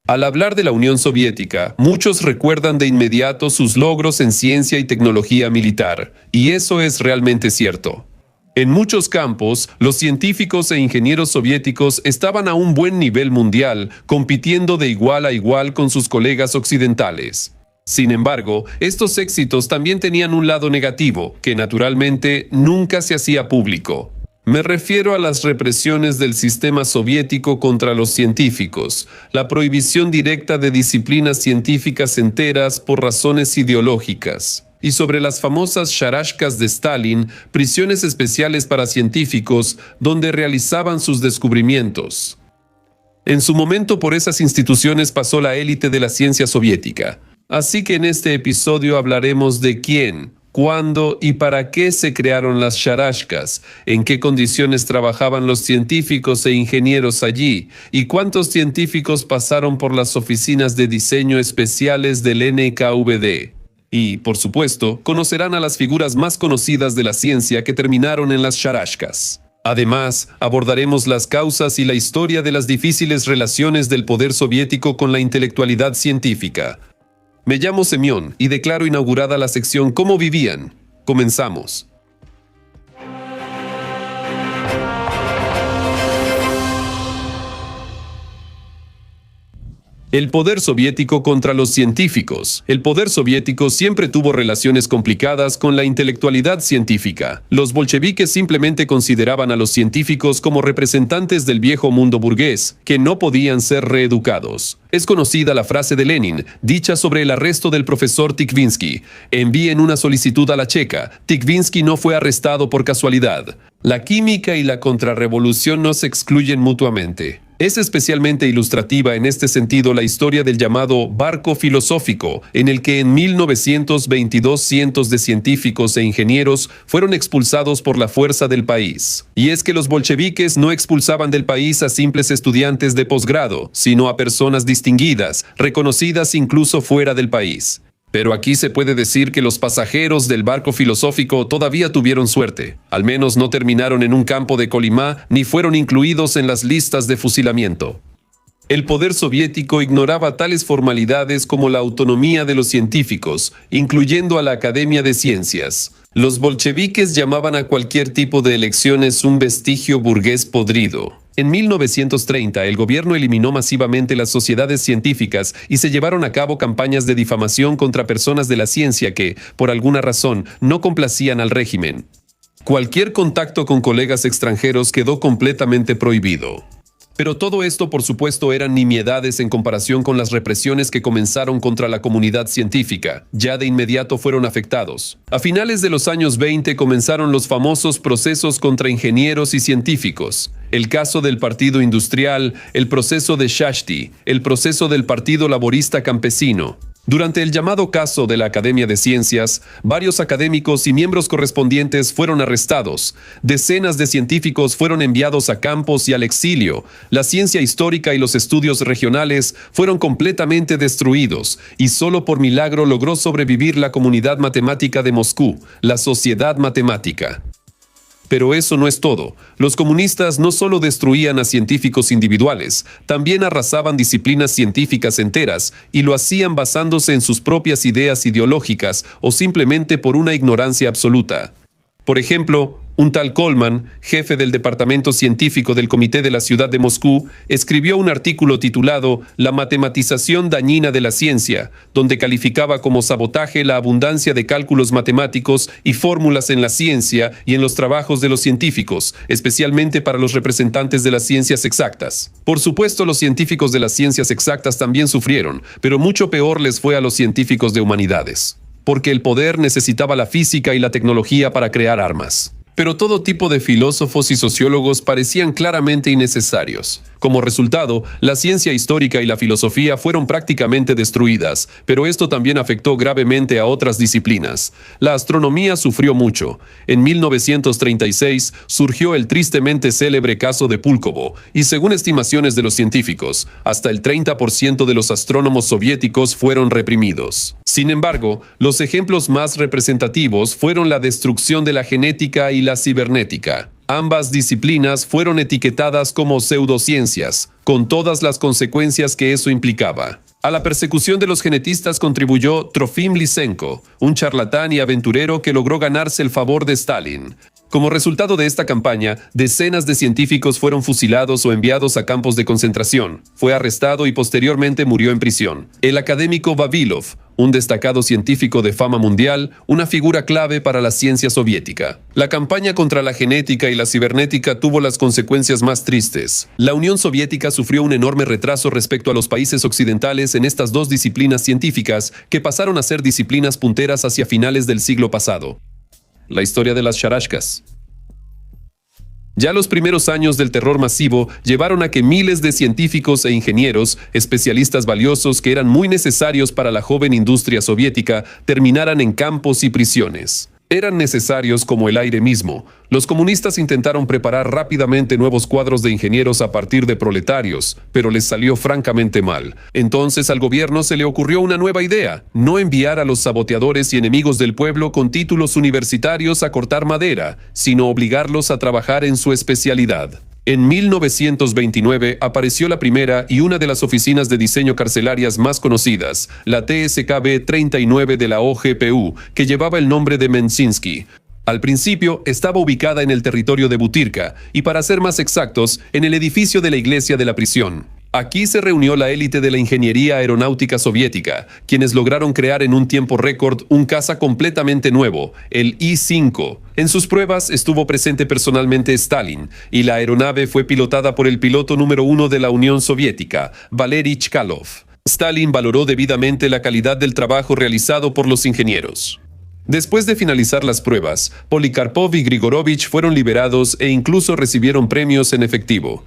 Al hablar de la Unión Soviética, muchos recuerdan de inmediato sus logros en ciencia y tecnología militar, y eso es realmente cierto. En muchos campos, los científicos e ingenieros soviéticos estaban a un buen nivel mundial, compitiendo de igual a igual con sus colegas occidentales. Sin embargo, estos éxitos también tenían un lado negativo, que naturalmente nunca se hacía público. Me refiero a las represiones del sistema soviético contra los científicos, la prohibición directa de disciplinas científicas enteras por razones ideológicas, y sobre las famosas sharashkas de Stalin, prisiones especiales para científicos donde realizaban sus descubrimientos. En su momento por esas instituciones pasó la élite de la ciencia soviética. Así que en este episodio hablaremos de quién, cuándo y para qué se crearon las sharashkas, en qué condiciones trabajaban los científicos e ingenieros allí, y cuántos científicos pasaron por las oficinas de diseño especiales del NKVD. Y, por supuesto, conocerán a las figuras más conocidas de la ciencia que terminaron en las sharashkas. Además, abordaremos las causas y la historia de las difíciles relaciones del poder soviético con la intelectualidad científica. Me llamo Semyon y declaro inaugurada la sección ¿Cómo vivían? Comenzamos. El poder soviético contra los científicos. El poder soviético siempre tuvo relaciones complicadas con la intelectualidad científica. Los bolcheviques simplemente consideraban a los científicos como representantes del viejo mundo burgués, que no podían ser reeducados. Es conocida la frase de Lenin, dicha sobre el arresto del profesor Tikvinsky. Envíen una solicitud a la Checa. Tikvinsky no fue arrestado por casualidad. La química y la contrarrevolución no se excluyen mutuamente. Es especialmente ilustrativa en este sentido la historia del llamado barco filosófico, en el que en 1922 cientos de científicos e ingenieros fueron expulsados por la fuerza del país. Y es que los bolcheviques no expulsaban del país a simples estudiantes de posgrado, sino a personas distinguidas, reconocidas incluso fuera del país. Pero aquí se puede decir que los pasajeros del barco filosófico todavía tuvieron suerte. Al menos no terminaron en un campo de Kolimá ni fueron incluidos en las listas de fusilamiento. El poder soviético ignoraba tales formalidades como la autonomía de los científicos, incluyendo a la Academia de Ciencias. Los bolcheviques llamaban a cualquier tipo de elecciones un vestigio burgués podrido. En 1930, el gobierno eliminó masivamente las sociedades científicas y se llevaron a cabo campañas de difamación contra personas de la ciencia que, por alguna razón, no complacían al régimen. Cualquier contacto con colegas extranjeros quedó completamente prohibido. Pero todo esto, por supuesto, eran nimiedades en comparación con las represiones que comenzaron contra la comunidad científica. Ya de inmediato fueron afectados. A finales de los años 20 comenzaron los famosos procesos contra ingenieros y científicos. El caso del Partido Industrial, el proceso de Shashti, el proceso del Partido Laborista Campesino. Durante el llamado caso de la Academia de Ciencias, varios académicos y miembros correspondientes fueron arrestados. Decenas de científicos fueron enviados a campos y al exilio. La ciencia histórica y los estudios regionales fueron completamente destruidos, y solo por milagro logró sobrevivir la comunidad matemática de Moscú, la Sociedad Matemática. Pero eso no es todo. Los comunistas no solo destruían a científicos individuales, también arrasaban disciplinas científicas enteras y lo hacían basándose en sus propias ideas ideológicas o simplemente por una ignorancia absoluta. Por ejemplo, un tal Coleman, jefe del departamento científico del Comité de la Ciudad de Moscú, escribió un artículo titulado «La matematización dañina de la ciencia», donde calificaba como sabotaje la abundancia de cálculos matemáticos y fórmulas en la ciencia y en los trabajos de los científicos, especialmente para los representantes de las ciencias exactas. Por supuesto, los científicos de las ciencias exactas también sufrieron, pero mucho peor les fue a los científicos de humanidades, porque el poder necesitaba la física y la tecnología para crear armas. Pero todo tipo de filósofos y sociólogos parecían claramente innecesarios. Como resultado, la ciencia histórica y la filosofía fueron prácticamente destruidas, pero esto también afectó gravemente a otras disciplinas. La astronomía sufrió mucho. En 1936 surgió el tristemente célebre caso de Púlkovo, y según estimaciones de los científicos, hasta el 30% de los astrónomos soviéticos fueron reprimidos. Sin embargo, los ejemplos más representativos fueron la destrucción de la genética y la cibernética. Ambas disciplinas fueron etiquetadas como pseudociencias, con todas las consecuencias que eso implicaba. A la persecución de los genetistas contribuyó Trofim Lysenko, un charlatán y aventurero que logró ganarse el favor de Stalin. Como resultado de esta campaña, decenas de científicos fueron fusilados o enviados a campos de concentración. Fue arrestado y posteriormente murió en prisión. El académico Vavilov, un destacado científico de fama mundial, una figura clave para la ciencia soviética. La campaña contra la genética y la cibernética tuvo las consecuencias más tristes. La Unión Soviética sufrió un enorme retraso respecto a los países occidentales en estas dos disciplinas científicas que pasaron a ser disciplinas punteras hacia finales del siglo pasado. La historia de las charashkas. Ya los primeros años del terror masivo llevaron a que miles de científicos e ingenieros, especialistas valiosos que eran muy necesarios para la joven industria soviética, terminaran en campos y prisiones. Eran necesarios como el aire mismo. Los comunistas intentaron preparar rápidamente nuevos cuadros de ingenieros a partir de proletarios, pero les salió francamente mal. Entonces al gobierno se le ocurrió una nueva idea: no enviar a los saboteadores y enemigos del pueblo con títulos universitarios a cortar madera, sino obligarlos a trabajar en su especialidad. En 1929 apareció la primera y una de las oficinas de diseño carcelarias más conocidas, la TSKB 39 de la OGPU, que llevaba el nombre de Menzinsky. Al principio estaba ubicada en el territorio de Butyrka y, para ser más exactos, en el edificio de la iglesia de la prisión. Aquí se reunió la élite de la ingeniería aeronáutica soviética, quienes lograron crear en un tiempo récord un caza completamente nuevo, el I-5. En sus pruebas estuvo presente personalmente Stalin, y la aeronave fue pilotada por el piloto número 1 de la Unión Soviética, Valery Chkalov. Stalin valoró debidamente la calidad del trabajo realizado por los ingenieros. Después de finalizar las pruebas, Polikarpov y Grigorovich fueron liberados e incluso recibieron premios en efectivo.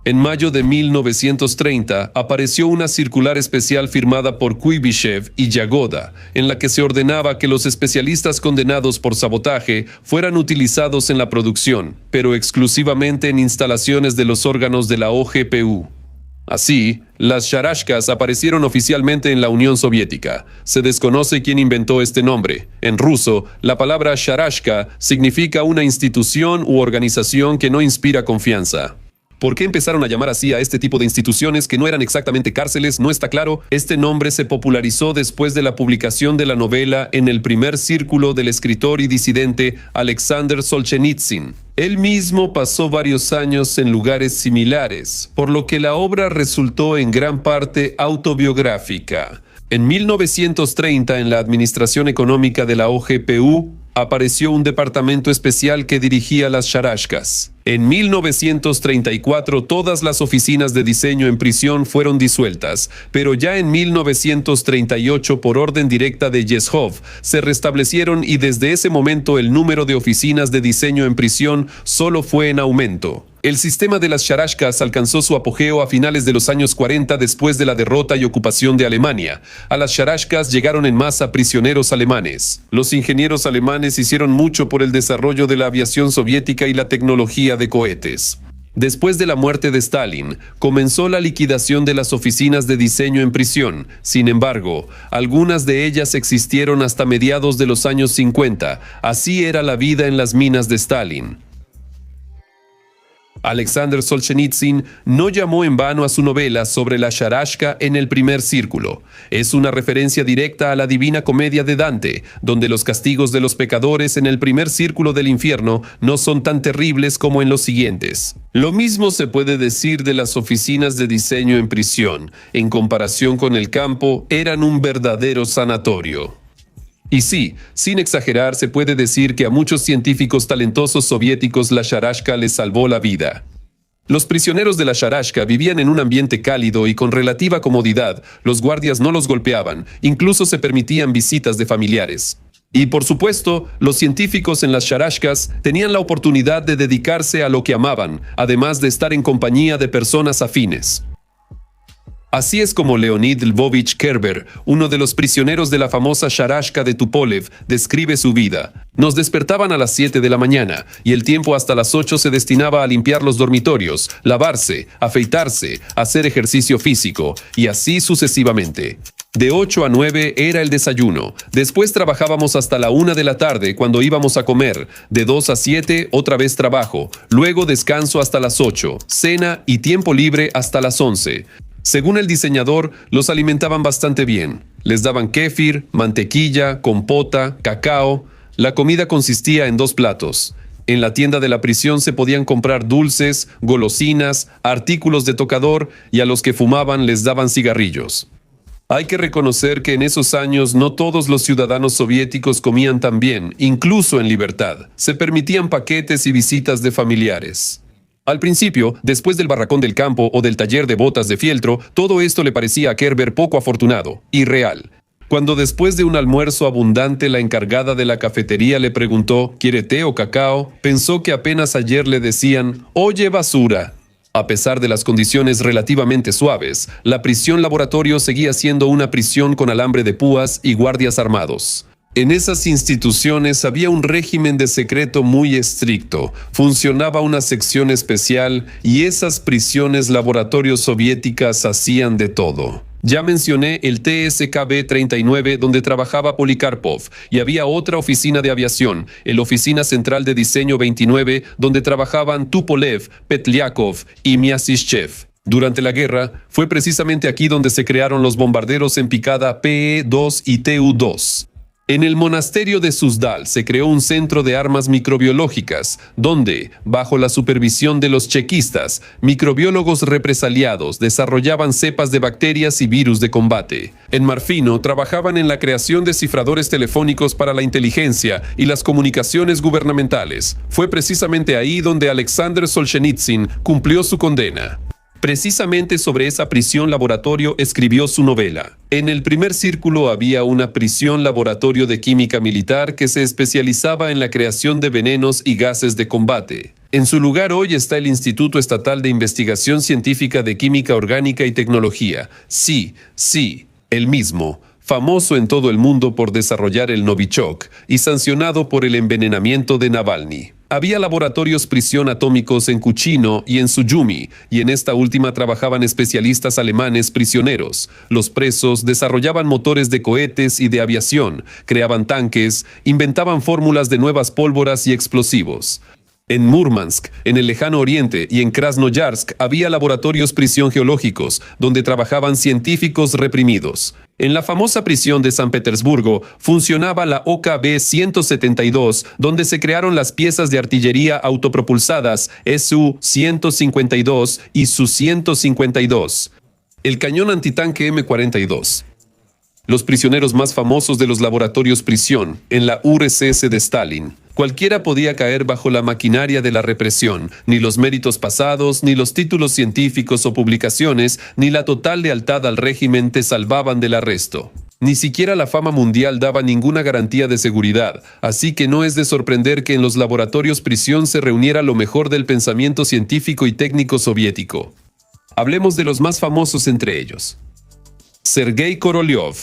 En mayo de 1930 apareció una circular especial firmada por Kuibyshev y Yagoda, en la que se ordenaba que los especialistas condenados por sabotaje fueran utilizados en la producción, pero exclusivamente en instalaciones de los órganos de la OGPU. Así, las charashkas aparecieron oficialmente en la Unión Soviética. Se desconoce quién inventó este nombre. En ruso, la palabra charashka significa una institución u organización que no inspira confianza. ¿Por qué empezaron a llamar así a este tipo de instituciones que no eran exactamente cárceles? No está claro. Este nombre se popularizó después de la publicación de la novela en el primer círculo del escritor y disidente Alexander Solzhenitsyn. Él mismo pasó varios años en lugares similares, por lo que la obra resultó en gran parte autobiográfica. En 1930, en la administración económica de la OGPU, apareció un departamento especial que dirigía las charashkas. En 1934 todas las oficinas de diseño en prisión fueron disueltas, pero ya en 1938 por orden directa de Yezhov se restablecieron y desde ese momento el número de oficinas de diseño en prisión solo fue en aumento. El sistema de las charashkas alcanzó su apogeo a finales de los años 40 después de la derrota y ocupación de Alemania. A las charashkas llegaron en masa prisioneros alemanes. Los ingenieros alemanes hicieron mucho por el desarrollo de la aviación soviética y la tecnología de cohetes. Después de la muerte de Stalin, comenzó la liquidación de las oficinas de diseño en prisión. Sin embargo, algunas de ellas existieron hasta mediados de los años 50. Así era la vida en las minas de Stalin. Alexander Solzhenitsyn no llamó en vano a su novela sobre la charashka en el primer círculo. Es una referencia directa a la Divina Comedia de Dante, donde los castigos de los pecadores en el primer círculo del infierno no son tan terribles como en los siguientes. Lo mismo se puede decir de las oficinas de diseño en prisión. En comparación con el campo, eran un verdadero sanatorio. Y sí, sin exagerar, se puede decir que a muchos científicos talentosos soviéticos la charashka les salvó la vida. Los prisioneros de la charashka vivían en un ambiente cálido y con relativa comodidad. Los guardias no los golpeaban, incluso se permitían visitas de familiares. Y por supuesto, los científicos en las charashkas tenían la oportunidad de dedicarse a lo que amaban, además de estar en compañía de personas afines. Así es como Leonid Lvovich Kerber, uno de los prisioneros de la famosa charashka de Tupolev, describe su vida. Nos despertaban a las 7 de la mañana y el tiempo hasta las 8 se destinaba a limpiar los dormitorios, lavarse, afeitarse, hacer ejercicio físico y así sucesivamente. De 8 a 9 era el desayuno. Después trabajábamos hasta la 1 de la tarde cuando íbamos a comer. De 2 a 7 otra vez trabajo. Luego descanso hasta las 8. Cena y tiempo libre hasta las 11. Según el diseñador, los alimentaban bastante bien. Les daban kéfir, mantequilla, compota, cacao. La comida consistía en 2 platos. En la tienda de la prisión se podían comprar dulces, golosinas, artículos de tocador y a los que fumaban les daban cigarrillos. Hay que reconocer que en esos años no todos los ciudadanos soviéticos comían tan bien, incluso en libertad. Se permitían paquetes y visitas de familiares. Al principio, después del barracón del campo o del taller de botas de fieltro, todo esto le parecía a Kerber poco afortunado, irreal. Cuando después de un almuerzo abundante la encargada de la cafetería le preguntó ¿quiere té o cacao?, pensó que apenas ayer le decían «Oye, basura». A pesar de las condiciones relativamente suaves, la prisión laboratorio seguía siendo una prisión con alambre de púas y guardias armados. En esas instituciones había un régimen de secreto muy estricto, funcionaba una sección especial y esas prisiones laboratorios soviéticas hacían de todo. Ya mencioné el TSKB-39 donde trabajaba Polikarpov y había otra oficina de aviación, el Oficina Central de Diseño 29 donde trabajaban Tupolev, Petliakov y Myasishchev. Durante la guerra, fue precisamente aquí donde se crearon los bombarderos en picada PE-2 y TU-2. En el monasterio de Suzdal se creó un centro de armas microbiológicas, donde, bajo la supervisión de los chequistas, microbiólogos represaliados desarrollaban cepas de bacterias y virus de combate. En Marfino trabajaban en la creación de cifradores telefónicos para la inteligencia y las comunicaciones gubernamentales. Fue precisamente ahí donde Alexander Solzhenitsyn cumplió su condena. Precisamente sobre esa prisión laboratorio escribió su novela. En el primer círculo había una prisión laboratorio de química militar que se especializaba en la creación de venenos y gases de combate. En su lugar hoy está el Instituto Estatal de Investigación Científica de Química Orgánica y Tecnología. Sí, el mismo. Famoso en todo el mundo por desarrollar el Novichok y sancionado por el envenenamiento de Navalny. Había laboratorios prisión atómicos en Kuchino y en Suyumi, y en esta última trabajaban especialistas alemanes prisioneros. Los presos desarrollaban motores de cohetes y de aviación, creaban tanques, inventaban fórmulas de nuevas pólvoras y explosivos. En Murmansk, en el lejano oriente y en Krasnoyarsk había laboratorios prisión geológicos, donde trabajaban científicos reprimidos. En la famosa prisión de San Petersburgo funcionaba la OKB-172, donde se crearon las piezas de artillería autopropulsadas Su-152 y Su-152. El cañón antitanque M-42. Los prisioneros más famosos de los laboratorios prisión, en la URSS de Stalin. Cualquiera podía caer bajo la maquinaria de la represión, ni los méritos pasados, ni los títulos científicos o publicaciones, ni la total lealtad al régimen te salvaban del arresto. Ni siquiera la fama mundial daba ninguna garantía de seguridad, así que no es de sorprender que en los laboratorios prisión se reuniera lo mejor del pensamiento científico y técnico soviético. Hablemos de los más famosos entre ellos. Sergei Korolev.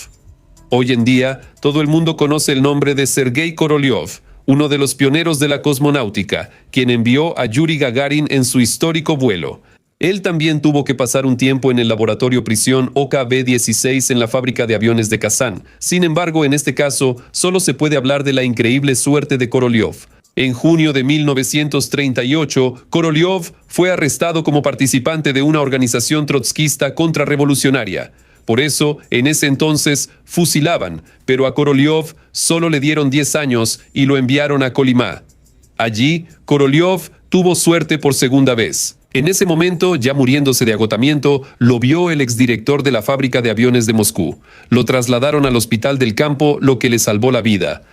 Hoy en día, todo el mundo conoce el nombre de Sergei Korolev, uno de los pioneros de la cosmonáutica, quien envió a Yuri Gagarin en su histórico vuelo. Él también tuvo que pasar un tiempo en el laboratorio prisión OKB-16 en la fábrica de aviones de Kazán. Sin embargo, en este caso, solo se puede hablar de la increíble suerte de Korolev. En junio de 1938, Korolev fue arrestado como participante de una organización trotskista contrarrevolucionaria. Por eso, en ese entonces, fusilaban, pero a Korolev solo le dieron 10 años y lo enviaron a Kolyma. Allí, Korolev tuvo suerte por segunda vez. En ese momento, ya muriéndose de agotamiento, lo vio el exdirector de la fábrica de aviones de Moscú. Lo trasladaron al hospital del campo, lo que le salvó la vida.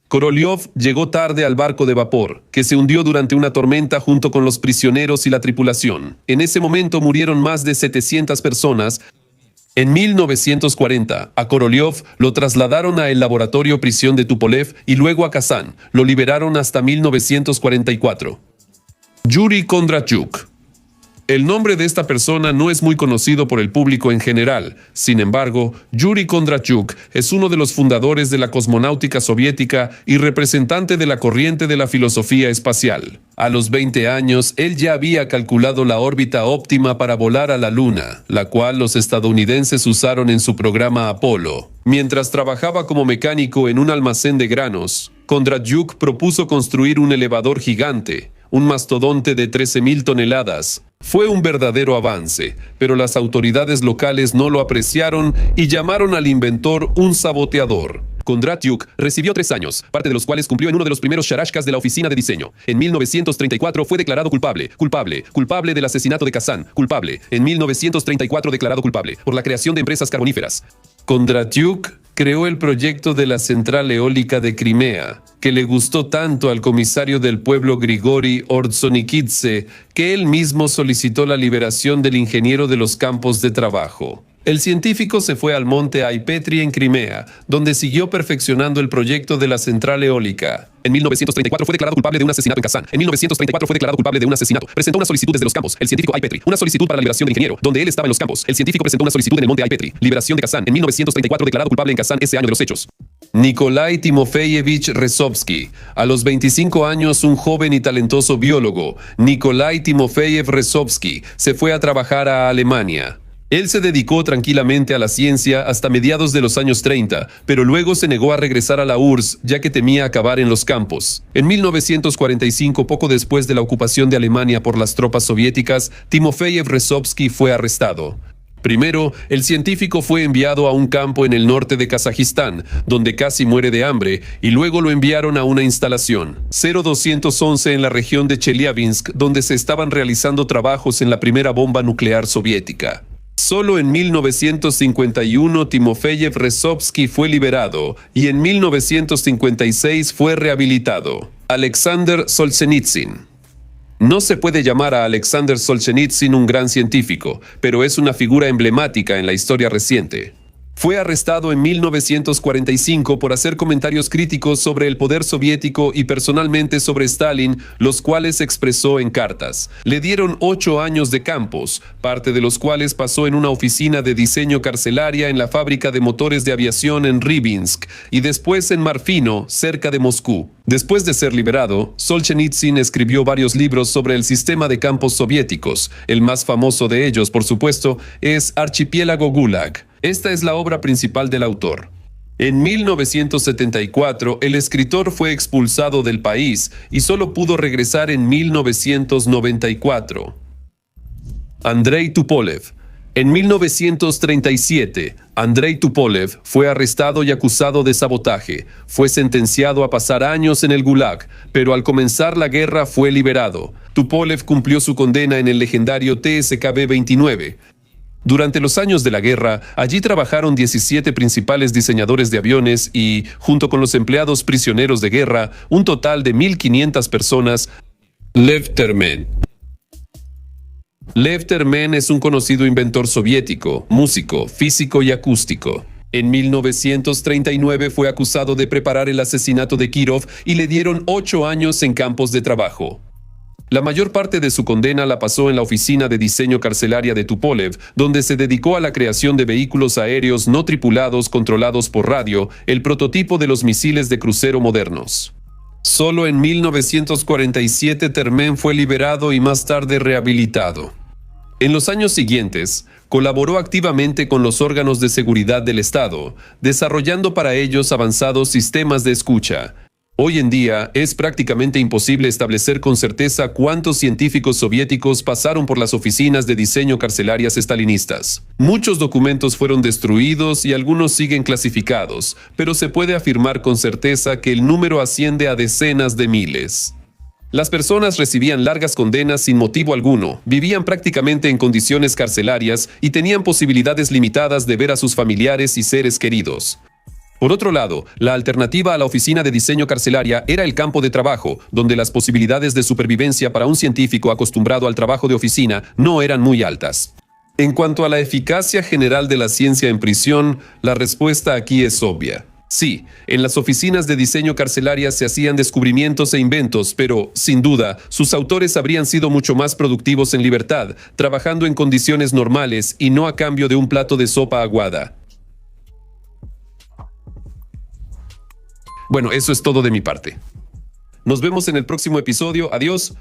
Korolev llegó tarde al barco de vapor, que se hundió durante una tormenta junto con los prisioneros y la tripulación. En ese momento murieron más de 700 personas. En 1940, a Korolev lo trasladaron a el laboratorio prisión de Tupolev y luego a Kazán. Lo liberaron hasta 1944. Yuri Kondratyuk. El nombre de esta persona no es muy conocido por el público en general. Sin embargo, Yuri Kondratyuk es uno de los fundadores de la cosmonáutica soviética y representante de la corriente de la filosofía espacial. A los 20 años, él ya había calculado la órbita óptima para volar a la Luna, la cual los estadounidenses usaron en su programa Apolo. Mientras trabajaba como mecánico en un almacén de granos, Kondratyuk propuso construir un elevador gigante, un mastodonte de 13.000 toneladas. Fue un verdadero avance, pero las autoridades locales no lo apreciaron y llamaron al inventor un saboteador. Kondratyuk recibió 3 años, parte de los cuales cumplió en uno de los primeros sharashkas de la oficina de diseño. En 1934 fue declarado culpable del asesinato de Kazán, culpable. En 1934 declarado culpable por la creación de empresas carboníferas. Kondratyuk creó el proyecto de la central eólica de Crimea, que le gustó tanto al comisario del pueblo Grigori Ordzhonikidze, que él mismo solicitó la liberación del ingeniero de los campos de trabajo. El científico se fue al monte Aipetri en Crimea, donde siguió perfeccionando el proyecto de la central eólica. En 1934 fue declarado culpable de un asesinato en Kazán. En 1934 fue declarado culpable de un asesinato. Presentó una solicitud desde los campos. El científico Aipetri. Una solicitud para la liberación del ingeniero, donde él estaba en los campos. El científico presentó una solicitud en el monte Aipetri. Liberación de Kazán. En 1934 declarado culpable en Kazán ese año de los hechos. Nikolai Timofeyevich Rezovsky. A los 25 años, un joven y talentoso biólogo, Nikolai Timofeyev Rezovsky, se fue a trabajar a Alemania. Él se dedicó tranquilamente a la ciencia hasta mediados de los años 30, pero luego se negó a regresar a la URSS ya que temía acabar en los campos. En 1945, poco después de la ocupación de Alemania por las tropas soviéticas, Timofeyev Rezovsky fue arrestado. Primero, el científico fue enviado a un campo en el norte de Kazajistán, donde casi muere de hambre, y luego lo enviaron a una instalación, 0211 en la región de Chelyabinsk, donde se estaban realizando trabajos en la primera bomba nuclear soviética. Solo en 1951 Timofeyev Rezovsky fue liberado y en 1956 fue rehabilitado. Alexander Solzhenitsyn. No se puede llamar a Alexander Solzhenitsyn un gran científico, pero es una figura emblemática en la historia reciente. Fue arrestado en 1945 por hacer comentarios críticos sobre el poder soviético y personalmente sobre Stalin, los cuales expresó en cartas. Le dieron 8 años de campos, parte de los cuales pasó en una oficina de diseño carcelaria en la fábrica de motores de aviación en Rybinsk y después en Marfino, cerca de Moscú. Después de ser liberado, Solzhenitsyn escribió varios libros sobre el sistema de campos soviéticos. El más famoso de ellos, por supuesto, es Archipiélago Gulag. Esta es la obra principal del autor. En 1974, el escritor fue expulsado del país y solo pudo regresar en 1994. Andrei Tupolev. En 1937, Andrei Tupolev fue arrestado y acusado de sabotaje. Fue sentenciado a pasar años en el Gulag, pero al comenzar la guerra fue liberado. Tupolev cumplió su condena en el legendario TSKB-29. Durante los años de la guerra, allí trabajaron 17 principales diseñadores de aviones y, junto con los empleados prisioneros de guerra, un total de 1.500 personas. Lev Termen. Lev Termen es un conocido inventor soviético, músico, físico y acústico. En 1939 fue acusado de preparar el asesinato de Kirov y le dieron 8 años en campos de trabajo. La mayor parte de su condena la pasó en la oficina de diseño carcelaria de Tupolev, donde se dedicó a la creación de vehículos aéreos no tripulados controlados por radio, el prototipo de los misiles de crucero modernos. Solo en 1947 Termen fue liberado y más tarde rehabilitado. En los años siguientes, colaboró activamente con los órganos de seguridad del Estado, desarrollando para ellos avanzados sistemas de escucha. Hoy en día es prácticamente imposible establecer con certeza cuántos científicos soviéticos pasaron por las oficinas de diseño carcelarias estalinistas. Muchos documentos fueron destruidos y algunos siguen clasificados, pero se puede afirmar con certeza que el número asciende a decenas de miles. Las personas recibían largas condenas sin motivo alguno, vivían prácticamente en condiciones carcelarias y tenían posibilidades limitadas de ver a sus familiares y seres queridos. Por otro lado, la alternativa a la oficina de diseño carcelaria era el campo de trabajo, donde las posibilidades de supervivencia para un científico acostumbrado al trabajo de oficina no eran muy altas. En cuanto a la eficacia general de la ciencia en prisión, la respuesta aquí es obvia. Sí, en las oficinas de diseño carcelarias se hacían descubrimientos e inventos, pero, sin duda, sus autores habrían sido mucho más productivos en libertad, trabajando en condiciones normales y no a cambio de un plato de sopa aguada. Bueno, eso es todo de mi parte. Nos vemos en el próximo episodio. Adiós.